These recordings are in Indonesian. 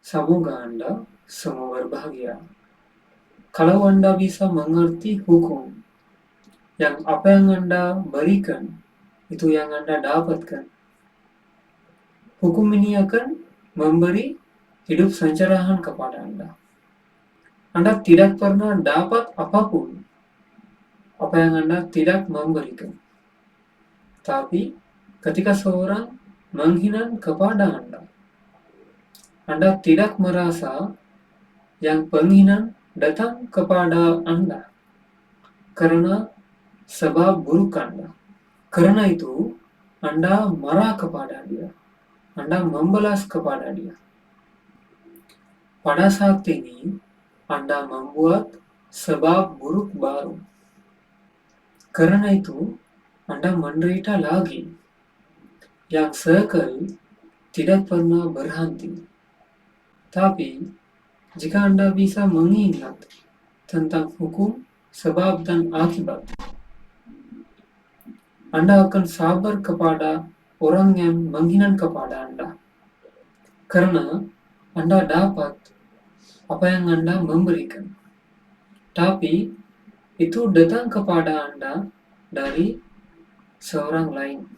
Semoga Anda semua berbahagia. Kalau Anda bisa mengerti hukum, yang apa yang Anda berikan, itu yang Anda dapatkan. Hukum ini akan memberi hidup pencerahan kepada Anda. Anda tidak pernah dapat apapun apa yang Anda tidak memberikan. Tapi ketika seorang menghina kepada Anda tidak merasa yang penghinaan datang kepada Anda karena sebab buruk Anda. Karena itu, Anda marah kepada dia. Anda membalas kepada dia. Pada saat ini, Anda membuat sebab buruk baru. Karena itu, Anda menderita lagi. Yang sekali tidak pernah berhenti. Tapi, jika Anda bisa mengingat tentang hukum, sebab dan akibat, Anda akan sabar kepada orang yang menghina kepada Anda. Karena Anda dapat apa yang Anda memberikan. Tapi itu datang kepada Anda dari seorang lain.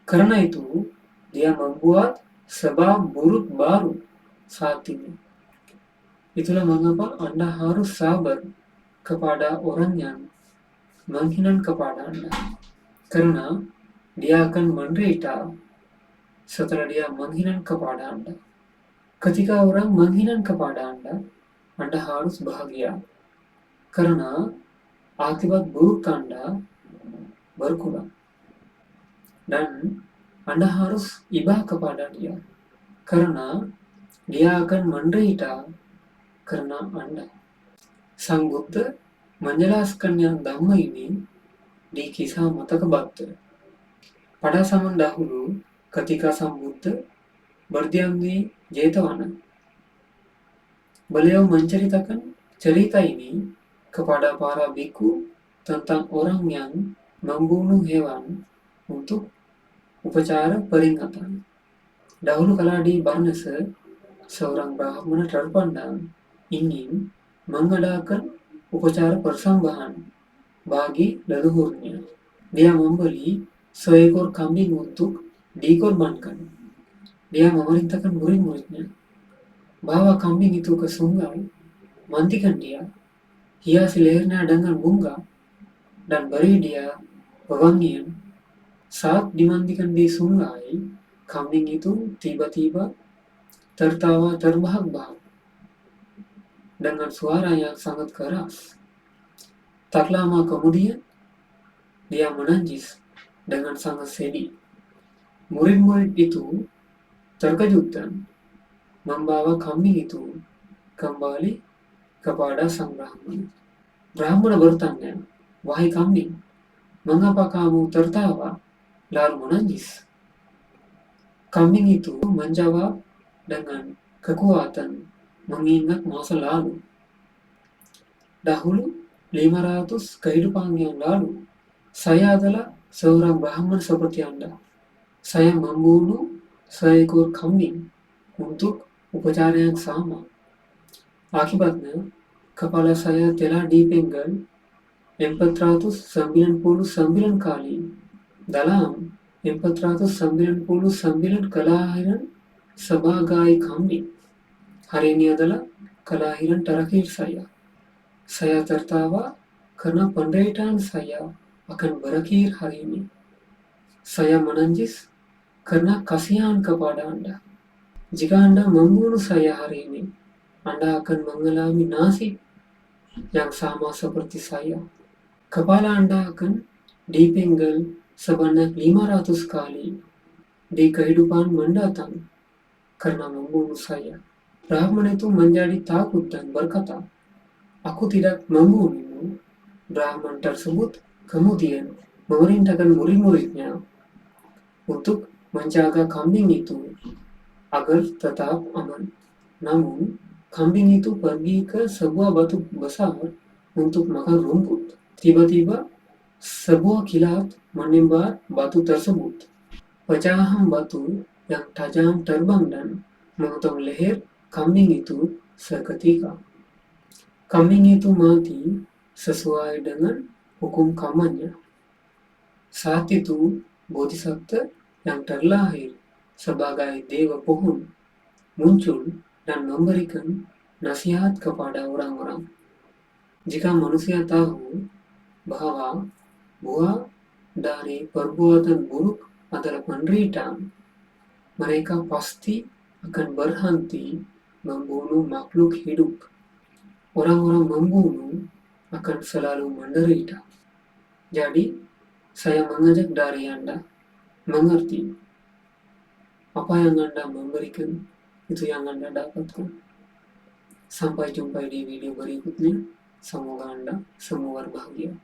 Karena itu, dia membuat sebab buruk baru saat ini. Itulah mengapa Anda harus sabar kepada orang yang menghina kepada Anda. Karena dia akan menderita setelah dia menghina kepada Anda. Ketika orang menghina kepada Anda harus bahagia. Karena akibat buruk Anda berkurang. Dan Anda harus iba kepada dia. Karena dia akan menderita karena Anda. Sang Buddha menjelaskan yang dhamma ini di kisah Matakabhata. Pada zaman dahulu, ketika Sang Buddha berdiam di Jetavana, beliau menceritakan cerita ini kepada para biku tentang orang yang membunuh hewan untuk upacara peringatan. Dahulu kala di Varanasi, seorang Brahmana terpandang ingin mengadakan upacara persembahan bagi leluhurnya. Dia membeli seekor kambing untuk dikorbankan. Dia memerintahkan murid-muridnya, bawa kambing itu ke sungai, mandikan dia, hiasi lehernya dengan bunga, dan beri dia wewangian. Saat dimandikan di sungai, kambing itu tiba-tiba tertawa terbahak-bahak dengan suara yang sangat keras. Tak lama kemudian, dia menangis dengan sangat sedih. Murid-murid itu terkejut dan membawa kambing itu kembali kepada sang Brahmana. Brahmana bertanya, "Wahai kambing, mengapa kamu tertawa lalu menangis?" Kambing itu menjawab dengan kekuatan mengingat masa lalu. Dahulu, 500 kehidupan yang lalu, saya adalah seorang Brahmana seperti Anda. Saya membunuh seekor kambing untuk upacara yang sama. Akibatnya, kepala saya telah dipenggal 499 kali dalam 499 kelahiran sebagai kambing. Hari ini adalah kelahiran terakhir saya. Saya tertawa karena penderitaan saya akan berakhir hari ini. Saya menangis karena kasihan kepada Anda. Jika Anda membunuh saya hari ini, Anda akan mengalami nasib yang sama seperti saya. Kepala Anda akan dipenggal sebanyak 500 kali di kehidupan mendatang karena membunuh saya. Brahmana itu menjadi takut dan berkata, "Aku tidak membunuhmu." Brahmana tersebut kemudian memerintahkan murid-muridnya untuk menjaga kambing itu agar tetap aman. Namun, kambing itu pergi ke sebuah batu besar untuk makan rumput. Tiba-tiba, sebuah kilat menimpa batu tersebut. Pecahan batu yang tajam terbang dan memotong leher Kambing itu seketika. Kambing itu mati sesuai dengan hukum kamannya. Saat itu, Bodhisatta yang terlahir sebagai dewa pohon muncul dan memberikan nasihat kepada orang-orang. Jika manusia tahu bahwa buah dari perbuatan buruk adalah penderitaan, mereka pasti akan berhenti membunuh makhluk hidup. Orang-orang membunuh akan selalu menderita. Jadi, saya mengajak dari Anda mengerti apa yang Anda memberikan, itu yang Anda dapatkan. Sampai jumpa di video berikutnya. Semoga Anda semua berbahagia.